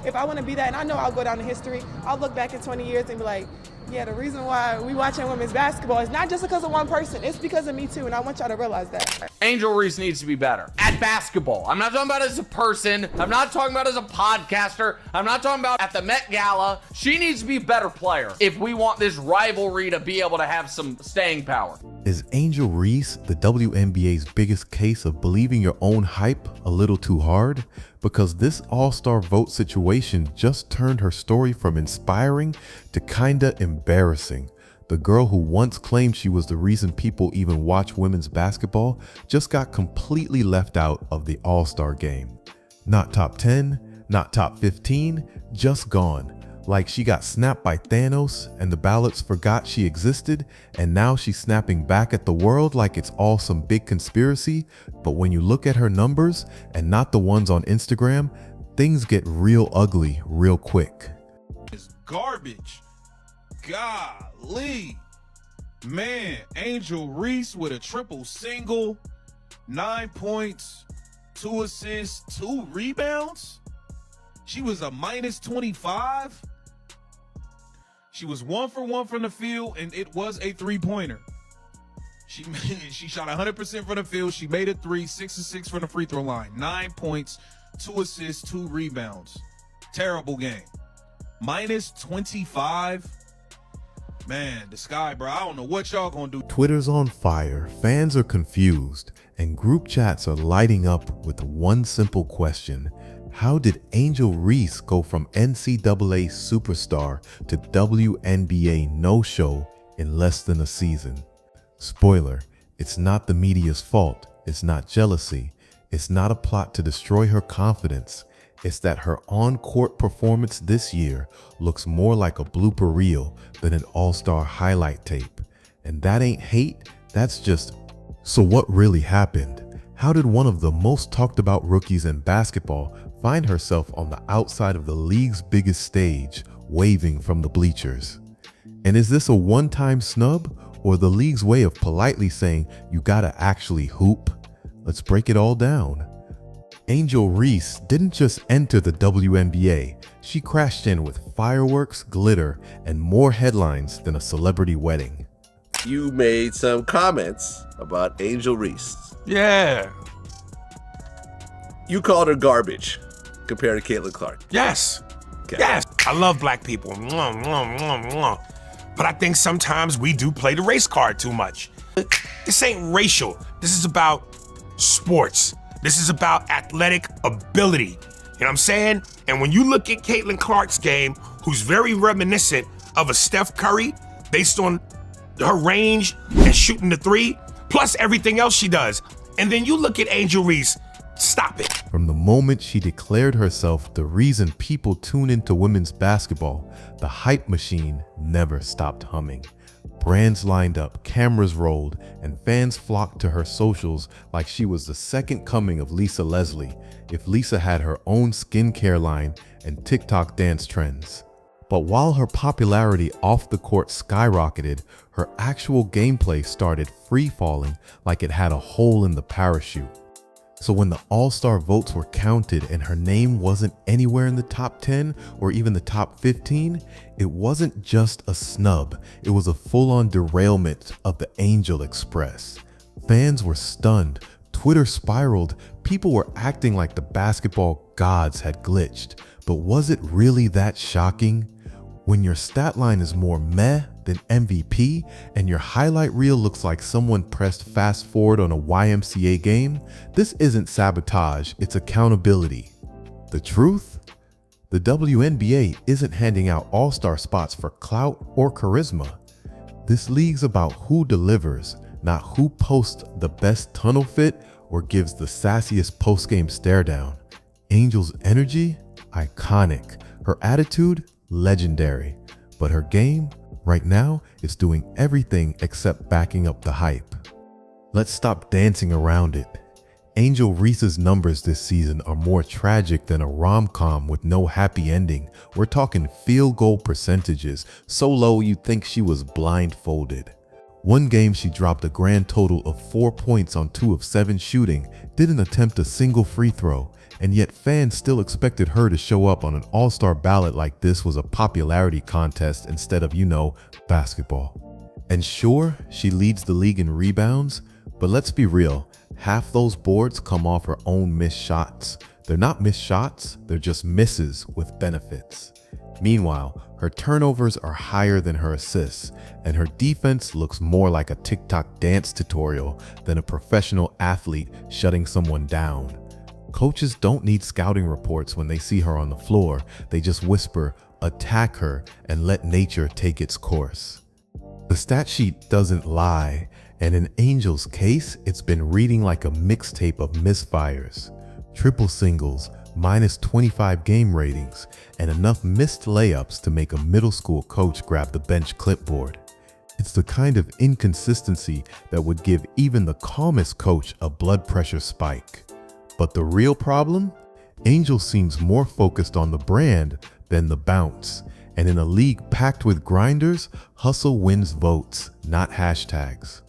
if I want to be that, and I know I'll go down in history, I'll look back in 20 years and be like, yeah, the reason why we watching women's basketball is not just because of one person, it's because of me too, and I want y'all to realize that. Angel Reese needs to be better at basketball. I'm not talking about as a person. I'm not talking about as a podcaster. I'm not talking about at the Met Gala. She needs to be a better player if we want this rivalry to be able to have some staying power. Is Angel Reese the WNBA's biggest case of believing your own hype a little too hard? Because this all-star vote situation just turned her story from inspiring to kinda embarrassing. The girl who once claimed she was the reason people even watch women's basketball just got completely left out of the all-star game. Not top 10, not top 15, just gone. Like she got snapped by Thanos and the ballots forgot she existed, and now she's snapping back at the world like it's all some big conspiracy. But when you look at her numbers and not the ones on Instagram, things get real ugly real quick. It's garbage. Golly. Man, Angel Reese with a triple single, 9 points, 2 assists, 2 rebounds. She was a minus 25. She was 1 for 1 from the field, and it was a three-pointer. She shot 100% from the field. She made a 3, 6 of 6 from the free throw line. 9 points, 2 assists, 2 rebounds. Terrible game. Minus 25. Man, the sky, bro. I don't know what y'all gonna do. Twitter's on fire, fans are confused, and group chats are lighting up with one simple question. How did Angel Reese go from NCAA superstar to WNBA no-show in less than a season? Spoiler, it's not the media's fault, it's not jealousy, it's not a plot to destroy her confidence. It's that her on-court performance this year looks more like a blooper reel than an all-star highlight tape. And that ain't hate, that's just... So what really happened? How did one of the most talked about rookies in basketball find herself on the outside of the league's biggest stage, waving from the bleachers? And is this a one-time snub, or the league's way of politely saying you gotta actually hoop? Let's break it all down. Angel Reese didn't just enter the WNBA, she crashed in with fireworks, glitter, and more headlines than a celebrity wedding. You made some comments about Angel Reese. Yeah. You called her garbage compared to Caitlin Clark. Yes. Okay. Yes. I love black people. Mwah, mwah, mwah, mwah. But I think sometimes we do play the race card too much. This ain't racial. This is about sports. This is about athletic ability. You know what I'm saying? And when you look at Caitlin Clark's game, who's very reminiscent of a Steph Curry based on her range and shooting the three, plus everything else she does. And then you look at Angel Reese, stop it. From the moment she declared herself the reason people tune into women's basketball, the hype machine never stopped humming. Brands lined up, cameras rolled, and fans flocked to her socials like she was the second coming of Lisa Leslie, if Lisa had her own skincare line and TikTok dance trends. But while her popularity off the court skyrocketed, her actual gameplay started free-falling like it had a hole in the parachute. So when the all-star votes were counted and her name wasn't anywhere in the top 10 or even the top 15, it wasn't just a snub, it was a full-on derailment of the Angel Express. Fans were stunned, Twitter spiraled, people were acting like the basketball gods had glitched. But was it really that shocking? When your stat line is more meh than MVP and your highlight reel looks like someone pressed fast forward on a YMCA game, this isn't sabotage, it's accountability. The truth? The WNBA isn't handing out all-star spots for clout or charisma. This league's about who delivers, not who posts the best tunnel fit or gives the sassiest post-game stare down. Angel's energy? Iconic. Her attitude? Legendary. But her game? Right now, it's doing everything except backing up the hype. Let's stop dancing around it. Angel Reese's numbers this season are more tragic than a rom-com with no happy ending. We're talking field goal percentages, so low you'd think she was blindfolded. One game she dropped a grand total of 4 points on 2 of 7 shooting, didn't attempt a single free throw, and yet fans still expected her to show up on an all-star ballot like this was a popularity contest instead of, basketball. And sure, she leads the league in rebounds, but let's be real, half those boards come off her own missed shots. They're not missed shots, they're just misses with benefits. Meanwhile, her turnovers are higher than her assists, and her defense looks more like a TikTok dance tutorial than a professional athlete shutting someone down. Coaches don't need scouting reports when they see her on the floor. They just whisper, attack her, and let nature take its course. The stat sheet doesn't lie, and in Angel's case, it's been reading like a mixtape of misfires. Triple singles, minus 25 game ratings, and enough missed layups to make a middle school coach grab the bench clipboard. It's the kind of inconsistency that would give even the calmest coach a blood pressure spike. But the real problem? Angel seems more focused on the brand than the bounce. And in a league packed with grinders, hustle wins votes, not hashtags.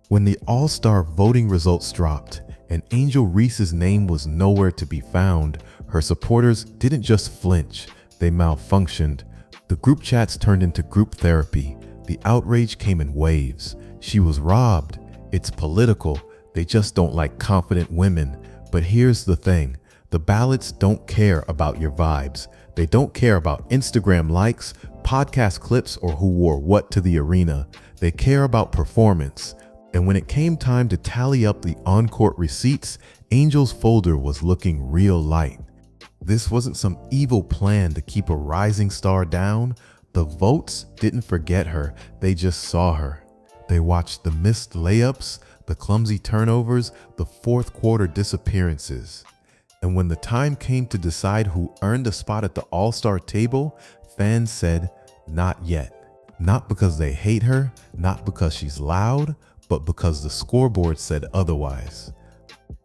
When the All-Star voting results dropped and Angel Reese's name was nowhere to be found, her supporters didn't just flinch, they malfunctioned. The group chats turned into group therapy. The outrage came in waves. She was robbed. It's political. They just don't like confident women. But here's the thing. The ballots don't care about your vibes. They don't care about Instagram likes, podcast clips, or who wore what to the arena. They care about performance. And when it came time to tally up the on-court receipts, Angel's folder was looking real light. This wasn't some evil plan to keep a rising star down. The votes didn't forget her, they just saw her. They watched the missed layups, the clumsy turnovers, the fourth quarter disappearances. And when the time came to decide who earned a spot at the All-Star table, fans said, not yet. Not because they hate her, not because she's loud, but because the scoreboard said otherwise.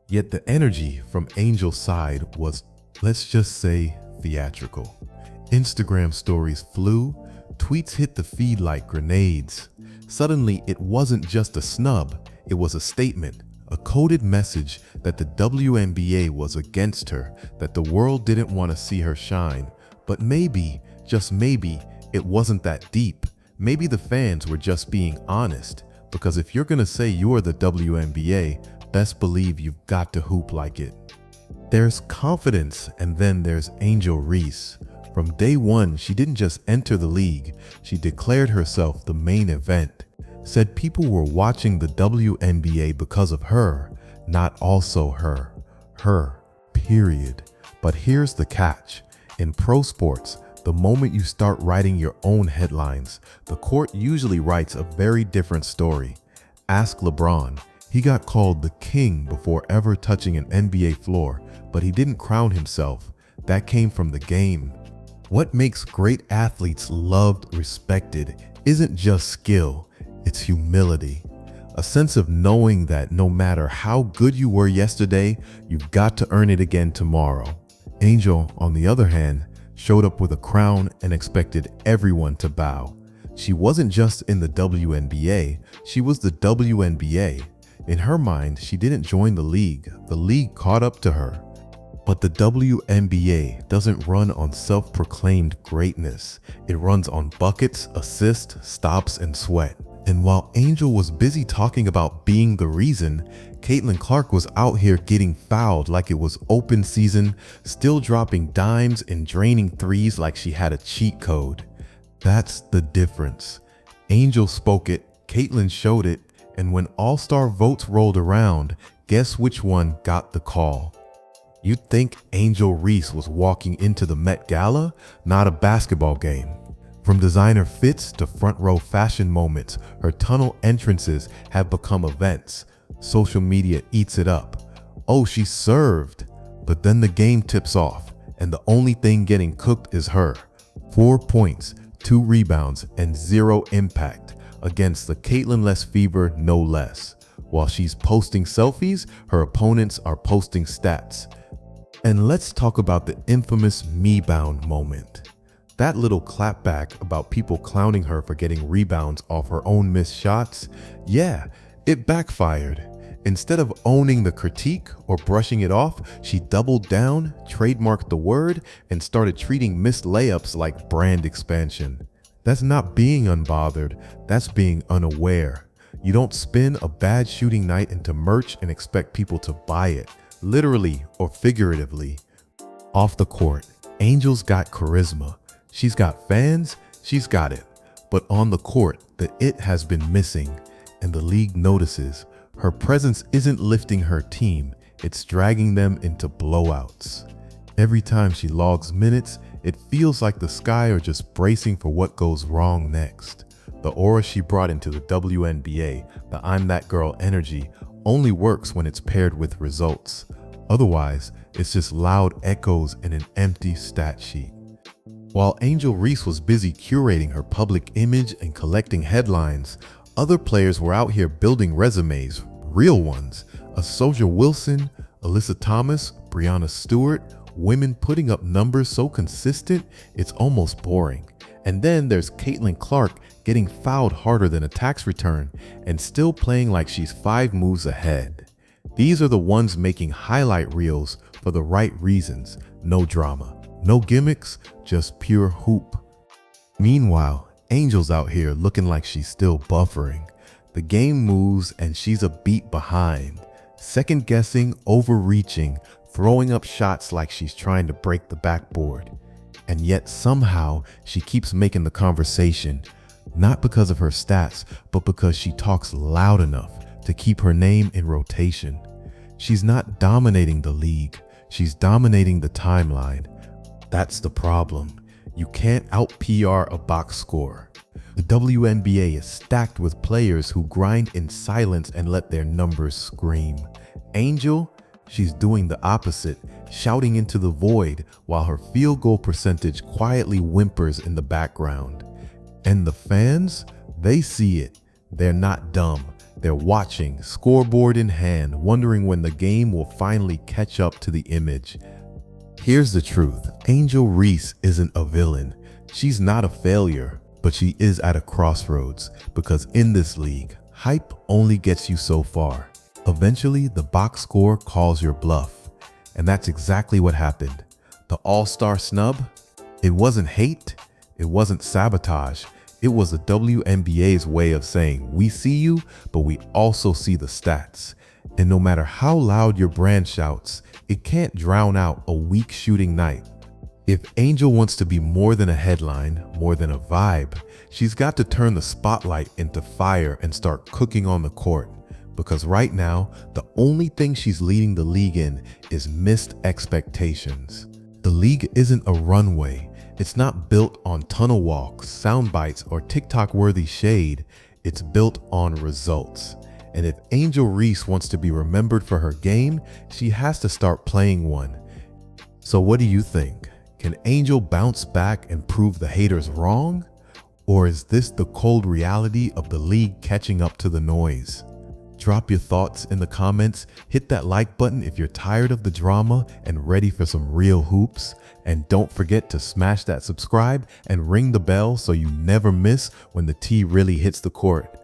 Yet the energy from Angel's side was, let's just say, theatrical. Instagram stories flew, tweets hit the feed like grenades. Suddenly, it wasn't just a snub, it was a statement, a coded message that the WNBA was against her, that the world didn't want to see her shine. But maybe, just maybe, it wasn't that deep. Maybe the fans were just being honest. Because if you're gonna say you're the WNBA, best believe you've got to hoop like it. There's confidence, and then there's Angel Reese. From day one, she didn't just enter the league, she declared herself the main event. Said people were watching the WNBA because of her, not also her. Her, period. But here's the catch. In pro sports, the moment you start writing your own headlines, the court usually writes a very different story. Ask LeBron. He got called the king before ever touching an NBA floor, but he didn't crown himself. That came from the game. What makes great athletes loved, respected, isn't just skill, it's humility. A sense of knowing that no matter how good you were yesterday, you've got to earn it again tomorrow. Angel, on the other hand, showed up with a crown and expected everyone to bow. She wasn't just in the WNBA, she was the WNBA. In her mind, she didn't join the league caught up to her. But the WNBA doesn't run on self-proclaimed greatness. It runs on buckets, assists, stops, and sweat. And while Angel was busy talking about being the reason, Caitlin Clark was out here getting fouled like it was open season, still dropping dimes and draining threes like she had a cheat code. That's the difference. Angel spoke it, Caitlin showed it, and when all-star votes rolled around, guess which one got the call? You'd think Angel Reese was walking into the Met Gala, not a basketball game. From designer fits to front row fashion moments, her tunnel entrances have become events. Social media eats it up. Oh, she served. But then the game tips off, and the only thing getting cooked is her. 4 points, 2 rebounds, and 0 impact against the Caitlin-less fever, no less. While she's posting selfies, her opponents are posting stats. And let's talk about the infamous me-bound moment. That little clapback about people clowning her for getting rebounds off her own missed shots, yeah, it backfired. Instead of owning the critique or brushing it off, she doubled down, trademarked the word, and started treating missed layups like brand expansion. That's not being unbothered, that's being unaware. You don't spin a bad shooting night into merch and expect people to buy it, literally or figuratively. Off the court, Angel's got charisma. She's got fans, she's got it. But on the court, the it has been missing, and the league notices. Her presence isn't lifting her team, it's dragging them into blowouts. Every time she logs minutes, it feels like the sky are just bracing for what goes wrong next. The aura she brought into the WNBA, the I'm that girl energy, only works when it's paired with results. Otherwise, it's just loud echoes in an empty stat sheet. While Angel Reese was busy curating her public image and collecting headlines, other players were out here building resumes, real ones. A Soldier Wilson, Alyssa Thomas, Breanna Stewart, women putting up numbers so consistent, it's almost boring. And then there's Caitlin Clark getting fouled harder than a tax return and still playing like she's 5 moves ahead. These are the ones making highlight reels for the right reasons. No drama, no gimmicks, just pure hoop. Meanwhile, Angel's out here looking like she's still buffering. The game moves and she's a beat behind, second guessing, overreaching, throwing up shots like she's trying to break the backboard. And yet somehow she keeps making the conversation, not because of her stats, but because she talks loud enough to keep her name in rotation. She's not dominating the league, she's dominating the timeline. That's the problem. You can't out-PR a box score. The WNBA is stacked with players who grind in silence and let their numbers scream. Angel, she's doing the opposite, shouting into the void while her field goal percentage quietly whimpers in the background. And the fans, they see it. They're not dumb. They're watching, scoreboard in hand, wondering when the game will finally catch up to the image. Here's the truth. Angel Reese isn't a villain. She's not a failure, but she is at a crossroads because in this league, hype only gets you so far. Eventually, the box score calls your bluff. And that's exactly what happened. The all-star snub, it wasn't hate, it wasn't sabotage. It was the WNBA's way of saying, we see you, but we also see the stats. And no matter how loud your brand shouts, it can't drown out a weak shooting night. If Angel wants to be more than a headline, more than a vibe, she's got to turn the spotlight into fire and start cooking on the court. Because right now, the only thing she's leading the league in is missed expectations. The league isn't a runway. It's not built on tunnel walks, sound bites, or TikTok-worthy shade. It's built on results. And if Angel Reese wants to be remembered for her game, she has to start playing one. So what do you think? Can Angel bounce back and prove the haters wrong? Or is this the cold reality of the league catching up to the noise? Drop your thoughts in the comments, hit that like button if you're tired of the drama and ready for some real hoops. And don't forget to smash that subscribe and ring the bell so you never miss when the tea really hits the court.